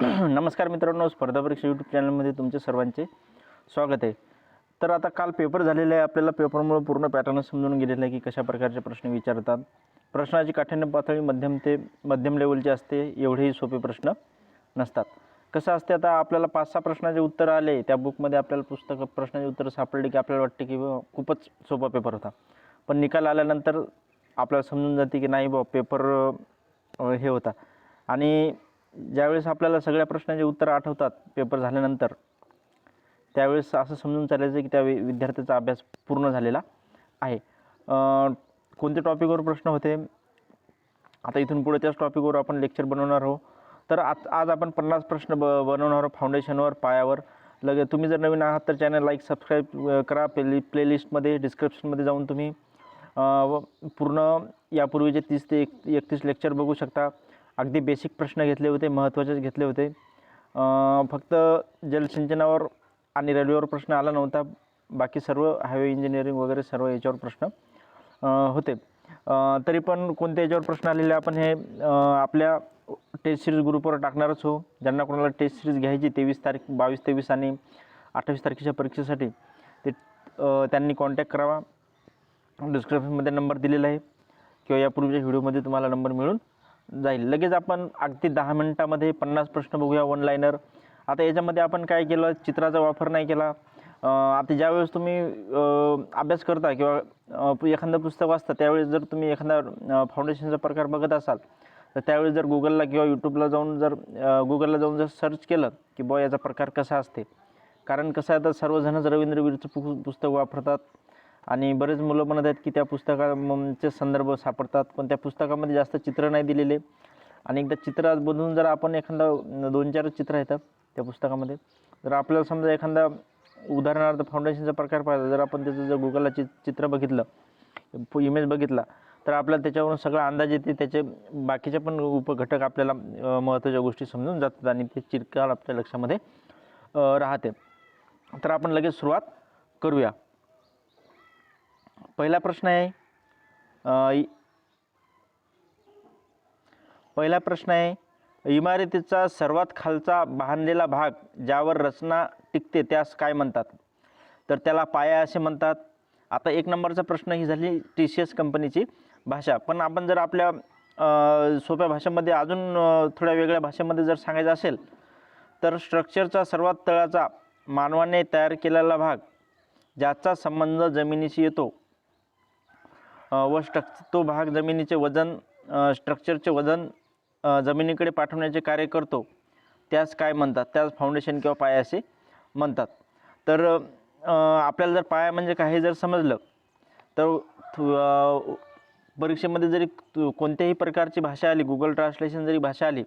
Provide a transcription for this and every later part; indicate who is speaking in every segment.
Speaker 1: नमस्कार मित्रांनो, स्पर्धा परीक्षा यूट्यूब चॅनलमध्ये तुमचे सर्वांचे स्वागत आहे. तर आता काल पेपर झालेले आहे. आपल्याला पेपरमुळे पूर्ण पॅटर्न समजून गेलेलं आहे की कशा प्रकारचे प्रश्न विचारतात. प्रश्नाची काठिण्य पातळी मध्यम ते मध्यम लेवलची असते. एवढेही सोपे प्रश्न नसतात. कसं असते, आता आपल्याला 5-6 प्रश्नाचे उत्तर आले त्या बुकमध्ये, आपल्याला पुस्तक प्रश्नाचे उत्तर सापडले की आपल्याला वाटते की खूपच सोपा पेपर होता. पण निकाल आल्यानंतर आपल्याला समजून जाते की नाही पेपर हे होता. आणि ज्यावेळेस आपल्याला सगळ्या प्रश्नांचे उत्तर आठवतात पेपर झाल्यानंतर, त्यावेळेस असं समजून चालायचं की त्या विद्यार्थ्याचा अभ्यास पूर्ण झालेला आहे. कोणत्या टॉपिकवर प्रश्न होते, आता इथून पुढे त्याच टॉपिकवर आपण लेक्चर बनवणार आहोत. तर आज आपण 50 प्रश्न बनवणार आहोत फाउंडेशनवर, पायावर. तुम्ही जर नवीन आहात तर चॅनल लाईक सबस्क्राईब करा. प्लेलिस्टमध्ये डिस्क्रिप्शनमध्ये जाऊन तुम्ही पूर्ण यापूर्वीचे 30 ते 31 लेक्चर बघू शकता. अगदी बेसिक प्रश्न घेतले होते, महत्त्वाचेच घेतले होते. फक्त जलसिंचनावर आणि रेल्वेवर प्रश्न आला नव्हता. बाकी सर्व हायवे इंजिनिअरिंग वगैरे सर्व याच्यावर प्रश्न होते. तरी पण कोणत्या याच्यावर प्रश्न आलेले आपण हे आपल्या टेस्ट सिरीज ग्रुपवर टाकणारच हो. ज्यांना कोणाला टेस्ट सिरीज घ्यायची 22-23 आणि 28 तारखेच्या परीक्षेसाठी, ते त्यांनी कॉन्टॅक्ट करावा. डिस्क्रिप्शनमध्ये नंबर दिलेला आहे किंवा यापूर्वीच्या व्हिडिओमध्ये तुम्हाला नंबर मिळून जाईल. लगेच आपण अगदी 10 मिनिटामध्ये 50 प्रश्न बघूया, वन लाईनर. आता याच्यामध्ये आपण काय केलं, चित्राचा वापर नाही केला. आता ज्यावेळेस तुम्ही अभ्यास करता किंवा एखादं पुस्तक वाचता, त्यावेळेस जर तुम्ही एखादा फाउंडेशनचा प्रकार बघत असाल तर त्यावेळेस जर गुगलला किंवा यूट्यूबला जाऊन जर सर्च केलं की याचा प्रकार कसा असते. कारण कसं आहे, आता सर्वजणच रवींद्र वीरचं पुस्तक वापरतात आणि बरेच मुलं म्हणत आहेत की त्या पुस्तकाचे संदर्भ सापडतात, पण त्या पुस्तकामध्ये जास्त चित्र नाही दिलेले. आणि एकदा चित्र बघून जर आपण एखादा 2-4 चित्र येतात त्या पुस्तकामध्ये, जर आपल्याला समजा एखादा उदाहरणार्थ फाउंडेशनचा प्रकार पाहिजे, जर आपण त्याचं जर गुगलला चित्र बघितलं, इमेज बघितला, तर आपल्याला त्याच्यावरून सगळा अंदाज येते. त्याचे बाकीचे पण उपघटक आपल्याला महत्त्वाच्या गोष्टी समजून जातात आणि ते चिरकाळ आपल्या लक्षामध्ये राहते. तर आपण लगेच सुरुवात करूया. पहिला प्रश्न आहे, इमारतीचा सर्वात खालचा बांधलेला भाग ज्यावर रचना टिकते त्यास काय म्हणतात? तर त्याला पाया असे म्हणतात. आता 1 नंबरचा प्रश्न ही झाली TCS कंपनीची भाषा. पण आपण जर आपल्या सोप्या भाषेमध्ये अजून थोड्या वेगळ्या भाषेमध्ये जर सांगायचं असेल तर स्ट्रक्चरचा सर्वात तळाचा मानवाने तयार केलेला भाग ज्याचा संबंध जमिनीशी येतो व तो भाग जमिनीचे वजन, स्ट्रक्चरचे वजन जमिनीकडे पाठवण्याचे कार्य करतो त्यास काय म्हणतात? त्यास फाउंडेशन किंवा पाया असे म्हणतात. तर आपल्याला जर पाया म्हणजे काय हे जर समजलं तर परीक्षेमध्ये जरी कोणत्याही प्रकारची भाषा आली, गुगल ट्रान्सलेशन जरी भाषा आली,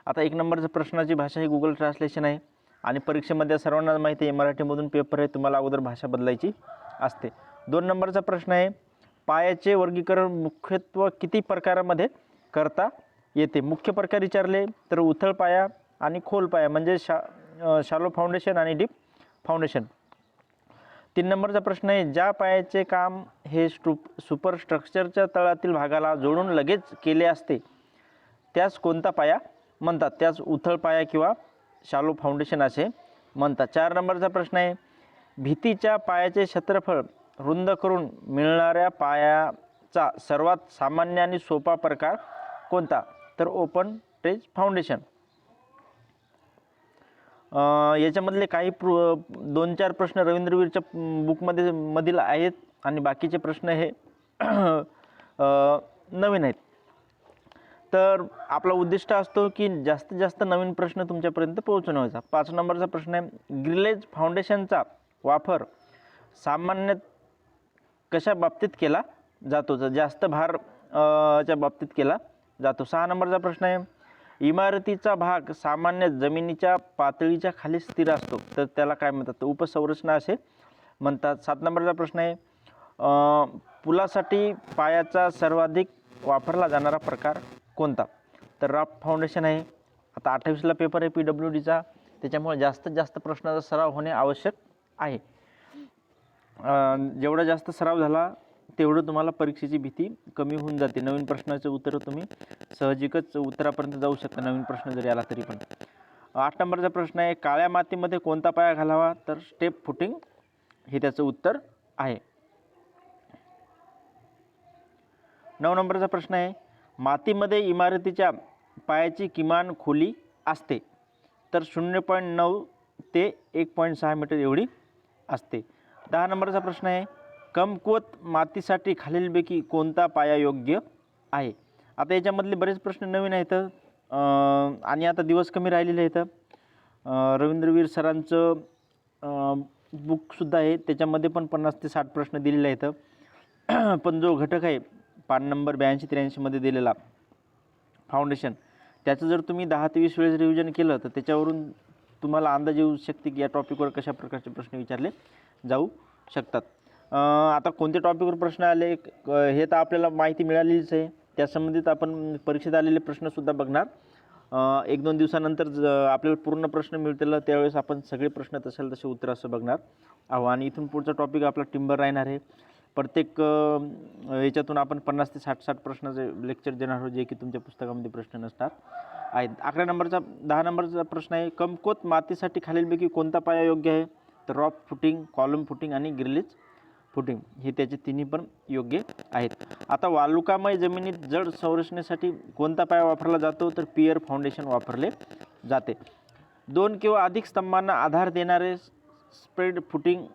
Speaker 1: आता 1 नंबरच्या प्रश्नाची भाषा ही गुगल ट्रान्सलेशन आहे आणि परीक्षेमध्ये सर्वांना माहिती आहे मराठीमधून पेपर आहे, तुम्हाला अगोदर भाषा बदलायची असते. 2 नंबरचा प्रश्न आहे, पायाचे वर्गीकरण मुख्यत्वे किती प्रकारामध्ये करता येते? मुख्य प्रकार विचारले तर उथळ पाया आणि खोल पाया म्हणजे शॅलो फाउंडेशन आणि डीप फाउंडेशन. 3 नंबरचा प्रश्न आहे, ज्या पायाचे काम हे सुपर स्ट्रक्चरच्या तळातील भागाला जोडून लगेच केले असते त्यास कोणता पाया म्हणतात? त्यास उथळ पाया किंवा शॅलो फाउंडेशन असे म्हणतात. 4 नंबरचा प्रश्न आहे, भिंतीच्या पायाचे क्षेत्रफळ रुंद करून मिळणाऱ्या पायाचा सर्वात सामान्य आणि सोपा प्रकार कोणता? तर ओपन ट्रेस फाउंडेशन. याच्यामधले काही 2-4 प्रश्न रवींद्रवीरच्या बुकमध्ये मधील आहेत आणि बाकीचे प्रश्न हे नवीन आहेत. तर आपला उद्दिष्ट असतो की जास्तीत जास्त नवीन प्रश्न तुमच्यापर्यंत पोहोचवण्याचा. 5 नंबरचा प्रश्न आहे, ग्रिलेज फाउंडेशनचा वापर सामान्यत कशा बाबतीत केला जातो? तर जास्त भार च्या बाबतीत केला जातो. 6 नंबरचा प्रश्न आहे, इमारतीचा भाग सामान्य जमिनीच्या पातळीच्या खाली स्थिर असतो तर त्याला काय म्हणतात? तर उपसंरचना असे म्हणतात. 7 नंबरचा प्रश्न आहे, पुलासाठी पायाचा सर्वाधिक वापरला जाणारा प्रकार कोणता? तर राफ्ट फाउंडेशन आहे. आता 28ला पेपर आहे PWDचा, त्याच्यामुळे जास्तीत जास्त प्रश्नाचा सराव होणे आवश्यक आहे. जेवढा जास्त सराव झाला तेवढं तुम्हाला परीक्षेची भीती कमी होऊन जाते. नवीन प्रश्नाचे उत्तर तुम्ही सहजिकच उत्तरापर्यंत जाऊ शकता, नवीन प्रश्न जरी आला तरी पण. 8 नंबरचा प्रश्न आहे, काळ्या मातीमध्ये कोणता पाया घालावा? तर स्टेप फुटिंग हे त्याचं उत्तर आहे. 9 नंबरचा प्रश्न आहे, मातीमध्ये इमारतीच्या पायाची किमान खोली असते? तर 0.9 ते 1.6 मीटर एवढी असते. 10 नंबरचा प्रश्न आहे, कमकुवत मातीसाठी खालीलपैकी कोणता पाया योग्य आहे? आता याच्यामधले बरेच प्रश्न नवीन आहेत आणि आता दिवस कमी राहिलेले आहेत. रवींद्रवीर सरांचं बुकसुद्धा आहे, त्याच्यामध्ये पण 50 ते 60 प्रश्न दिलेले आहेत. पण जो घटक आहे पान नंबर 82-83 मध्ये दिलेला फाउंडेशन, त्याचं जर तुम्ही 10 ते 20 वेळेस रिव्हिजन केलं तर त्याच्यावरून तुम्हाला अंदाज येऊ शकते की या टॉपिकवर कशा प्रकारचे प्रश्न विचारले जाऊ शकतात. आता कोणत्या टॉपिकवर प्रश्न आले हे तर आपल्याला माहिती मिळालीच आहे. त्या संबंधित आपण परीक्षेत आलेले प्रश्नसुद्धा बघणार. 1-2 दिवसानंतर आपल्याला पूर्ण प्रश्न मिळतील, त्यावेळेस आपण सगळे प्रश्न तसे उत्तर असं बघणार आहो. आणि इथून पुढचा टॉपिक आपला टिंबर राहणार आहे. प्रत्येक याच्यातून आपण 50 ते 60 प्रश्नाचे लेक्चर देणार आहोत, जे की तुमच्या पुस्तकामध्ये प्रश्न नसणार आहेत. 10 नंबरचा प्रश्न आहे, कमकुवत मातीसाठी खालीलपैकी कोणता पाया योग्य आहे? तर रॉक फुटिंग, कॉलम फुटिंग आणि ग्रिलेज फुटिंग हे त्याचे तिन्ही पण योग्य आहेत. आता वालुकामय जमिनीत जड संरचनेसाठी कोणता पाया वापरला जातो? तर पियर फाउंडेशन वापरले जाते. 2 किंवा अधिक स्तंभांना आधार देणारे स्प्रेड फुटिंग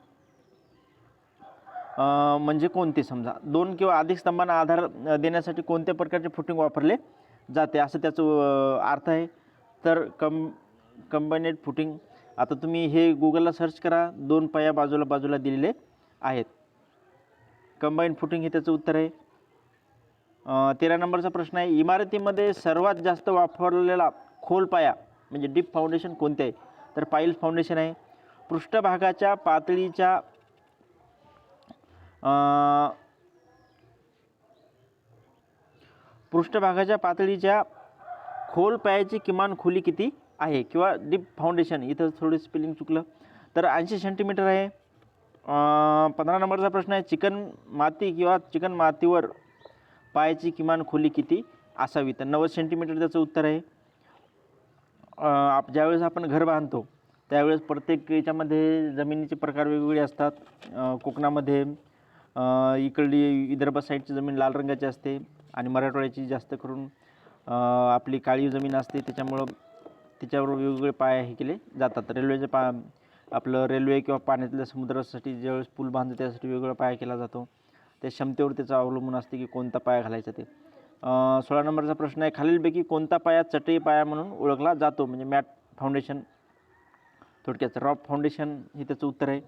Speaker 1: म्हणजे कोणते? समजा 2 किंवा अधिक स्तंभांना आधार देण्यासाठी कोणत्या प्रकारचे फुटिंग वापरले जाते असं त्याचं अर्थ आहे? तर कंबाइनेड फुटिंग. आता तुम्ही हे गुगलला सर्च करा, 2 पाया बाजूला दिलेले आहेत. कंबाईंड फुटिंग हे त्याचं उत्तर आहे. 13 नंबरचा प्रश्न आहे, इमारतीमध्ये सर्वात जास्त वापरलेला खोल पाया म्हणजे डीप फाउंडेशन कोणते आहे? तर पाईल फाउंडेशन आहे. पृष्ठभागाच्या पातळीच्या खोल पायाची किमान खोली किती आहे? किंवा डीप फाउंडेशन, इथं थोडी स्पेलिंग चुकलं, तर 80 सेंटीमीटर आहे. 15 नंबरचा प्रश्न आहे, चिकन माती किंवा चिकन मातीवर पायाची किमान खोली किती असावी? तर 90 सेंटीमीटर त्याचं उत्तर आहे. ज्यावेळेस आपण घर बांधतो त्यावेळेस प्रत्येक याच्यामध्ये जमिनीचे प्रकार वेगवेगळे असतात. कोकणामध्ये इकडली विदर्भ साईडची जमीन लाल रंगाची असते आणि मराठवाड्याची जास्त करून आपली काळी जमीन असते, त्याच्यामुळं त्याच्यावर वेगवेगळे पाय हे केले जातात. आपलं रेल्वे किंवा पाण्यातल्या समुद्रासाठी ज्यावेळेस पूल बांधतो त्यासाठी वेगवेगळा पाया केला जातो. त्या क्षमतेवर त्याचं अवलंबून असते की कोणता पाया घालायचा ते. 16 नंबरचा प्रश्न आहे, खालीलपैकी कोणता पाया चटई पाया म्हणून ओळखला जातो? म्हणजे मॅट फाउंडेशन, थोडक्यात रॉक फाउंडेशन हे त्याचं उत्तर आहे.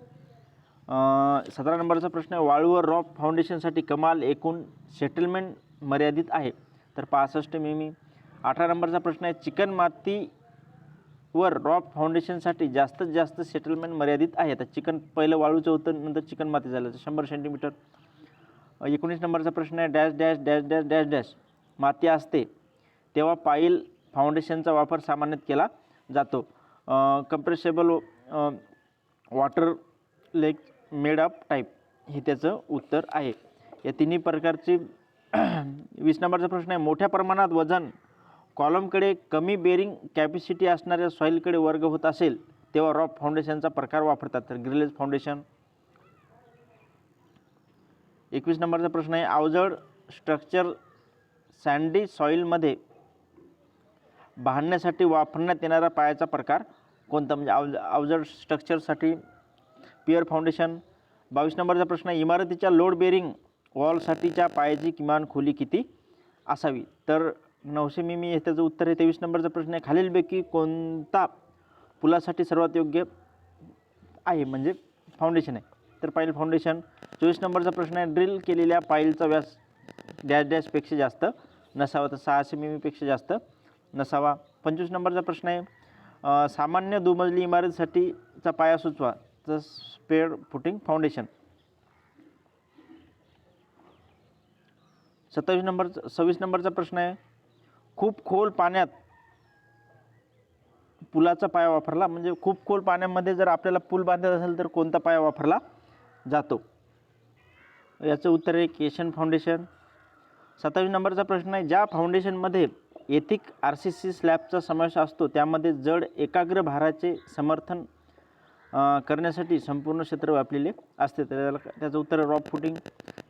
Speaker 1: 17 नंबरचा प्रश्न आहे, वाळूवर रॉक फाउंडेशनसाठी कमाल एकूण सेटलमेंट मर्यादित आहे? तर 65 मिमी. 18 नंबरचा प्रश्न आहे, चिकन मातीवर रॉक फाउंडेशनसाठी जास्तीत जास्त सेटलमेंट मर्यादित आहे? तर चिकन पहिलं वाळूचं होतं, नंतर चिकन माती झालं, तर 100 सेंटीमीटर. 19 नंबरचा प्रश्न आहे, dash dash dash dash dash dash माती असते तेव्हा पाईल फाउंडेशनचा वापर सामान्यत केला जातो? Compressible water leg made up type हे त्याचं उत्तर आहे. या तिन्ही प्रकारची 20 नंबरचा प्रश्न आहे, मोठ्या प्रमाणात वजन कॉलमकडे कमी बेरिंग कॅपॅसिटी असणाऱ्या सॉईलकडे वर्ग होत असेल तेव्हा रॉक फाउंडेशनचा प्रकार वापरतात? तर ग्रिलेज फाउंडेशन. 21 नंबरचा प्रश्न आहे, अवजड स्ट्रक्चर सँडी सॉईलमध्ये बांधण्यासाठी वापरण्यात येणारा पायाचा प्रकार कोणता? म्हणजे अवजड स्ट्रक्चरसाठी पियर फाउंडेशन. 22 नंबरचा प्रश्न आहे, इमारतीच्या लोड बेरिंग वॉलसाठीच्या पायाची किमान खोली किती असावी? तर 900 मिमी हे त्याचं उत्तर आहे. 23 नंबरचा प्रश्न आहे, खालीलपैकी कोणता पुलासाठी सर्वात योग्य आहे म्हणजे फाउंडेशन आहे? तर पाईल फाउंडेशन. 24 नंबरचा प्रश्न आहे, ड्रिल केलेल्या पाईलचा व्यास डॅश डॅशपेक्षा जास्त नसावा? तर 600 मिमीपेक्षा जास्त नसावा. 25 नंबरचा प्रश्न आहे, सामान्य दुमजली इमारतीसाठीचा पाया सुचवा? तर स्पेड फुटिंग फाउंडेशन. 26 नंबरचा प्रश्न आहे, खूप खोल पाण्यात पुलाचा पाया वापरला? म्हणजे खूप खोल पाण्यामध्ये जर आपल्याला पूल बांधायचा असेल तर कोणता पाया वापरला जातो? याचं उत्तर आहे केशन फाउंडेशन. 27 नंबरचा प्रश्न आहे, ज्या फाउंडेशनमध्ये एथिक RCC स्लॅबचा समावेश असतो, त्यामध्ये जड एकाग्र भाराचे समर्थन करण्यासाठी संपूर्ण क्षेत्र व्यापलेले असते. तर त्याचं उत्तर रॉक फुटिंग.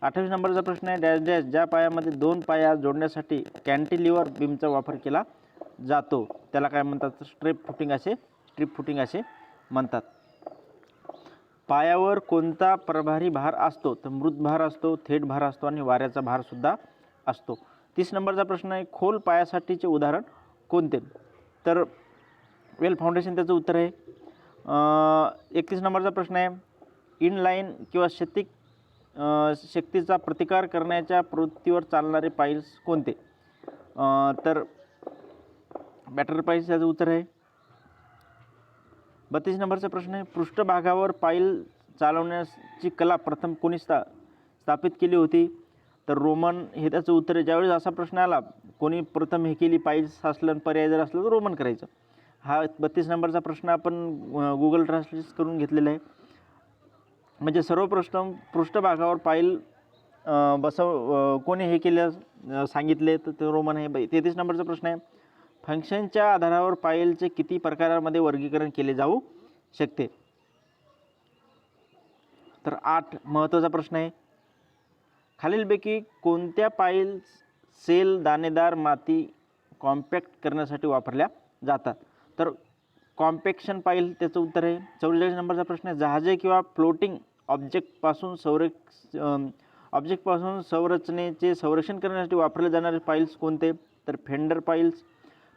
Speaker 1: 28 नंबरचा प्रश्न आहे, डॅश डॅश ज्या पायामध्ये 2 पाया जोडण्यासाठी कॅन्टिलिव्हर बीमचा वापर केला जातो त्याला काय म्हणतात? स्ट्रिप फुटिंग असे म्हणतात. पायावर कोणता प्रभारी भार असतो? तर मृत भार असतो, थेट भार असतो आणि वाऱ्याचा भार सुद्धा असतो. 30 नंबरचा प्रश्न आहे, खोल पायासाठीचे उदाहरण कोणते? तर वेल फाउंडेशन त्याचं उत्तर आहे. 31 नंबरचा प्रश्न आहे, इनलाईन किंवा शक्तीचा प्रतिकार करण्याच्या प्रवृत्तीवर चालणारे पाईल्स कोणते? तर बॅटर पाईल्स याचं उत्तर आहे. 32 नंबरचा प्रश्न आहे, पृष्ठभागावर पाईल चालवण्याची कला प्रथम कोणी स्थापित केली होती? तर रोमन हे त्याचं उत्तर आहे. ज्यावेळेस असा प्रश्न आला कोणी प्रथम हे केली पाईल्स असलं पर्याय जर असलं तर रोमन करायचं. हा 32 नंबरचा प्रश्न आपण गुगल ट्रान्सलेट करून घेतलेला आहे. म्हणजे सर्वप्रथम पृष्ठभागावर पाईल कोणी हे केलं सांगितले तर ते रोमन आहे. 33 नंबरचा प्रश्न आहे, फंक्शनच्या आधारावर पाईलचे किती प्रकारांमध्ये वर्गीकरण केले जाऊ शकते? तर 8 महत्त्वाचा प्रश्न आहे, खालीलपैकी कोणत्या पाईल सेल दाणेदार माती कॉम्पॅक्ट करण्यासाठी वापरल्या जातात? तर कॉम्पॅक्शन पाईल त्याचं उत्तर आहे. 44 नंबरचा प्रश्न आहे, जहाजे किंवा फ्लोटिंग ऑब्जेक्टपासून संरचनेचे संरक्षण करण्यासाठी वापरले जाणारे पाईल्स कोणते? तर फेंडर पाईल्स.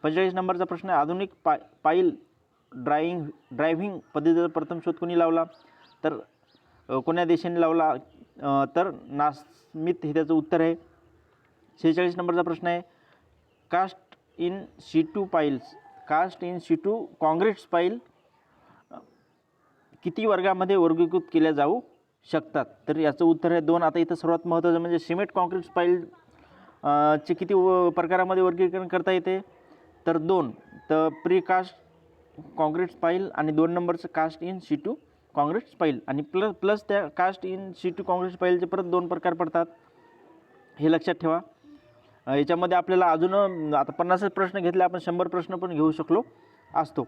Speaker 1: 45 नंबरचा प्रश्न आहे, आधुनिक पाईल ड्रायव्हिंग पद्धतीचा प्रथम शोध कोणी लावला? तर कोण्या देशाने लावला? तर नास्मिथ हे त्याचं उत्तर आहे. 46 नंबरचा प्रश्न आहे, कास्ट इन शिटू कॉन्क्रीट पाईल किती वर्गामध्ये वर्गीकृत केल्या जाऊ शकतात? तर याचं उत्तर आहे 2. आता इथं सर्वात महत्त्वाचं म्हणजे सिमेंट कॉन्क्रीट पाईल चे किती प्रकारामध्ये वर्गीकरण करता येते? तर 2. तर प्रीकास्ट कॉन्क्रीट पाईल आणि 2 नंबरचं कास्ट इन शिटू कॉन्क्रीट पाईल आणि प्लस त्या कास्ट इन शिटू कॉन्क्रीट पाईलचे परत 2 प्रकार पडतात, हे लक्षात ठेवा. याच्यामध्ये आपल्याला अजून आता 50 प्रश्न घेतले, आपण 100 प्रश्न पण घेऊ शकलो असतो.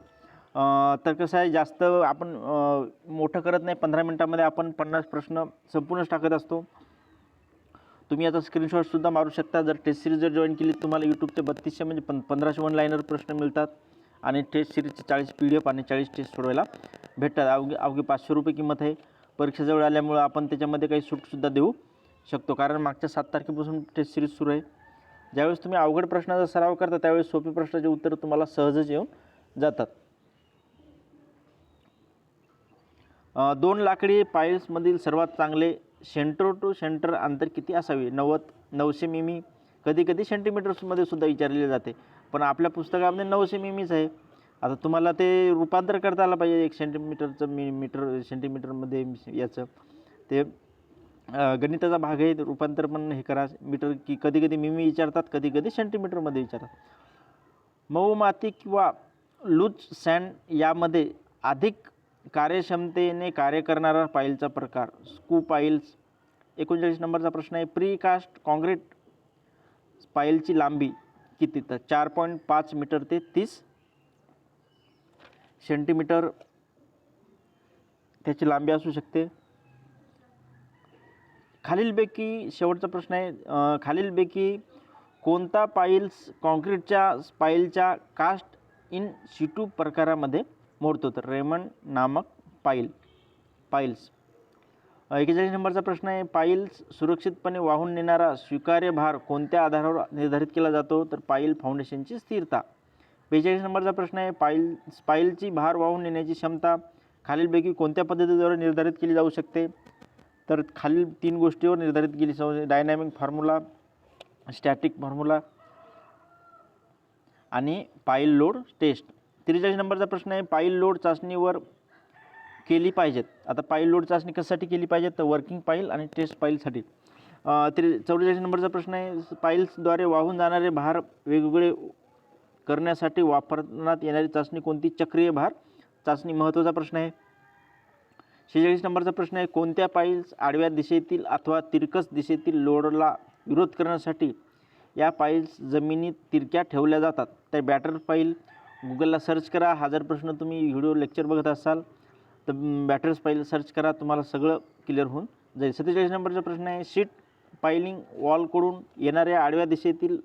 Speaker 1: तर कसं आहे, जास्त आपण मोठं करत नाही, 15 मिनटामध्ये आपण 50 प्रश्न संपूर्णच टाकत असतो. तुम्ही याचा स्क्रीनशॉटसुद्धा मारू शकता. जर टेस्ट सिरीज जर जॉईन केली तुम्हाला यूट्यूबचे 3200 म्हणजे 1500 वन लाईनर प्रश्न मिळतात आणि टेस्ट सिरीजचे 40 PDF आणि 40 टेस्ट सोडवायला भेटतात. अवघे 500 रुपये किंमत आहे. परीक्षेजवळ आल्यामुळं आपण त्याच्यामध्ये काही सूटसुद्धा देऊ शकतो, कारण मागच्या 7 तारखेपासून टेस्ट सिरीज सुरू आहे. ज्यावेळेस तुम्ही अवघड प्रश्नाचा सराव करता त्यावेळेस सोपे प्रश्नाचे उत्तर तुम्हाला सहजच येऊन जातात. 2 लाकडी पाईल्समधील सर्वात चांगले सेंटर टू सेंटर अंतर किती असावे? 900 मिमी, कधी सेंटीमीटर्समध्ये सुद्धा विचारले जाते, पण आपल्या पुस्तकामध्ये 900 मिमीच आहे. आता तुम्हाला ते रूपांतर करता आलं पाहिजे 1 सेंटीमीटर सेंटीमीटरमध्ये याचं ते गणिताचा भाग आहे. रूपांतर पण हे करा मीटर की कधी मिमी विचारतात, कधी सेंटीमीटरमध्ये विचारतात. मऊ माती किंवा लूज सँड यामध्ये अधिक कार्यक्षमतेने कार्य करणारा पाईलचा प्रकार स्कू पाईल्स. 39 नंबरचा प्रश्न आहे, प्रीकास्ट कॉन्क्रीट पाईलची लांबी किती? तर 4.5 मीटर ते 30 सेंटीमीटर त्याची लांबी असू शकते. खालीलपैकी शेवटचा प्रश्न आहे, खालीलपैकी कोणता पाईल्स कॉन्क्रीटच्या पाईलच्या कास्ट इन शिटू प्रकारामध्ये मोडतो? तर रेमंड नामक पाईल्स. 41 नंबरचा प्रश्न आहे, पाईल्स सुरक्षितपणे वाहून नेणारा स्वीकार्य भार कोणत्या आधारावर निर्धारित केला जातो? तर पाईल फाउंडेशनची स्थिरता. 42 नंबरचा प्रश्न आहे, पाईलची भार वाहून नेण्याची क्षमता खालीलपैकी कोणत्या पद्धतीद्वारे निर्धारित केली जाऊ शकते? तर खालील 3 गोष्टीवर निर्धारित केली जाऊ शकते, डायनॅमिक फॉर्म्युला, स्टॅटिक फॉर्म्युला आणि पाईल लोड टेस्ट. 43 नंबरचा प्रश्न आहे, पाईल लोड चाचणीवर केली पाहिजेत. आता पाईल लोड चाचणी कशासाठी केली पाहिजे? तर वर्किंग पाईल आणि टेस्ट पाईलसाठी. 44 नंबरचा प्रश्न आहे, पाईल्सद्वारे वाहून जाणारे भार वेगवेगळे करण्यासाठी वापरण्यात येणारी चाचणी कोणती? चक्रीय भार चाचणी. महत्त्वाचा प्रश्न आहे. 46 नंबरचा प्रश्न आहे, कोणत्या पाईल्स आडव्या दिशेतील अथवा तिरकस दिशेतील लोडला विरोध करण्यासाठी या फाईल्स जमिनीत तिरक्या ठेवल्या जातात. तर बॅटर फाईल गुगलला सर्च करा. हा जर प्रश्न तुम्ही व्हिडिओ लेक्चर बघत असाल तर बॅटर्स फाईल सर्च करा, तुम्हाला सगळं क्लिअर होऊन जाईल. 47 नंबरचा प्रश्न आहे, शीट पायलिंग वॉलकडून येणाऱ्या आडव्या दिशेतील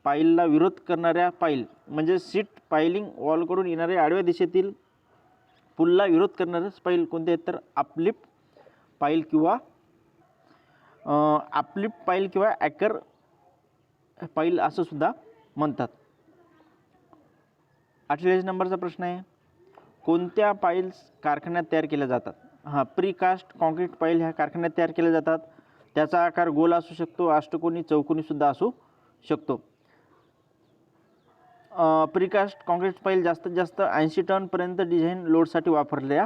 Speaker 1: पाईलला विरोध करणाऱ्या पाईल म्हणजे शीट पायलिंग वॉलकडून येणाऱ्या आडव्या दिशेतील पुलला विरोध करणारे पाईल कोणते आहेत? तर अपलिफ्ट पाईल किंवा अपलिफ्ट पाईल किंवा ॲकर पाईल असं सुद्धा म्हणतात. 48 नंबरचा प्रश्न आहे, कोणत्या पाईल्स कारखान्यात तयार केल्या जातात? प्रीकास्ट कॉन्क्रीट पाईल ह्या कारखान्यात तयार केल्या जातात. त्याचा आकार गोल असू शकतो, अष्टकोनी, चौकोनीसुद्धा असू शकतो. प्रीकास्ट कॉन्क्रीट पाईल जास्तीत जास्त 80 टनपर्यंत डिझाईन लोडसाठी वापरल्या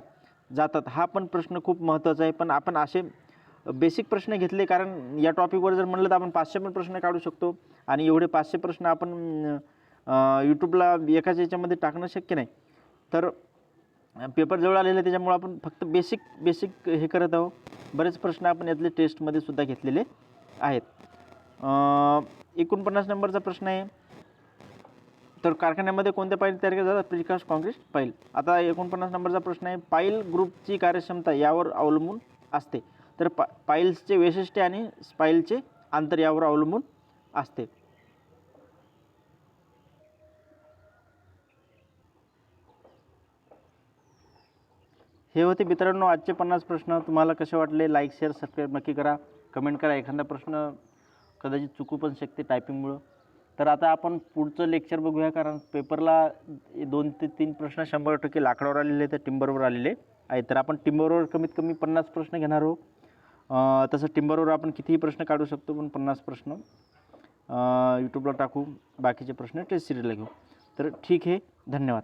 Speaker 1: जातात. हा पण प्रश्न खूप महत्त्वाचा आहे, पण आपण असे बेसिक प्रश्न घेतले कारण या टॉपिकवर जर म्हणलं तर आपण 500 पण प्रश्न काढू शकतो आणि एवढे 500 प्रश्न आपण यूट्यूबला एकाच याच्यामध्ये टाकणं शक्य नाही. तर पेपर जवळ आलेले त्याच्यामुळे आपण फक्त बेसिक हे करत आहोत. बरेच प्रश्न आपण यातले टेस्टमध्ये सुद्धा घेतलेले आहेत. 49 नंबरचा प्रश्न आहे, तर कारखान्यामध्ये कोणत्या पाईल तयार केल्या जातात? प्रीकास्ट कॉन्क्रीट पाईल. आता 49 नंबरचा प्रश्न आहे, पाईल ग्रुपची कार्यक्षमता यावर अवलंबून असते. तर पाईल्सचे वैशिष्ट्य आणि स्पाईलचे अंतर यावर अवलंबून असते. हे होते मित्रांनो आजचे 50 प्रश्न. तुम्हाला कसे वाटले? लाईक, शेअर, सबस्क्राईब नक्की करा. कमेंट करा. एखादा प्रश्न कदाचित चुकू पण शकते टायपिंगमुळं. तर आता आपण पुढचं लेक्चर बघूया, कारण पेपरला 2 ते 3 प्रश्न 100% लाकडावर आलेले तर टिंबरवर आलेले आहेत. तर आपण टिंबरवर कमीत कमी 50 प्रश्न घेणार आहोत. तसं टिंबरवर आपण कितीही प्रश्न काढू शकतो, पण 50 प्रश्न यूट्यूबला टाकू. बाकीचे प्रश्न टेस्ट सिरीजला घेऊ. तर ठीक आहे, धन्यवाद.